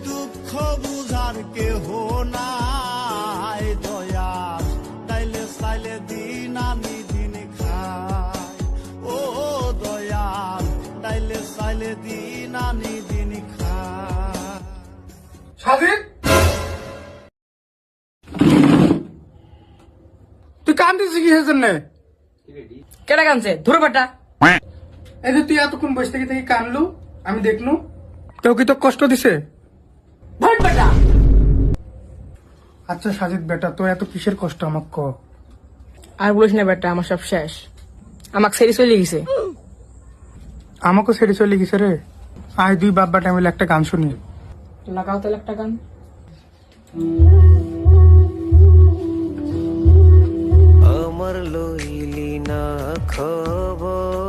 দুঃখ বুঝার কেহ নাই দয়াল তাইলে চাইলে দিন আনি দিন খাই ও দয়াল তাইলে চাইলে দিন আনি দিন খাই। সাজিদ, তুই কান্দিস কিসের জন্য? কেটা কানছে ধরো বেটা। এই যে তুই এতক্ষণ বসে থেকে থেকে কানলু, আমি দেখলু, কেউ কি তো কষ্ট দিছে? ধর বেটা। আচ্ছা সাজিদ বেটা, তো এত কিসের কষ্ট আমাকে ক। আর বলিস না বেটা, আমার সব শেষ, আমাকে ছেড়ে চলে গেছে। আমাকেও ছেড়ে চলে গেছে রে। আয় দুই বাপ বাটা মিলে একটা গান শুনি। লাগাও তাহলে একটা গান। আমার লইলি না খবর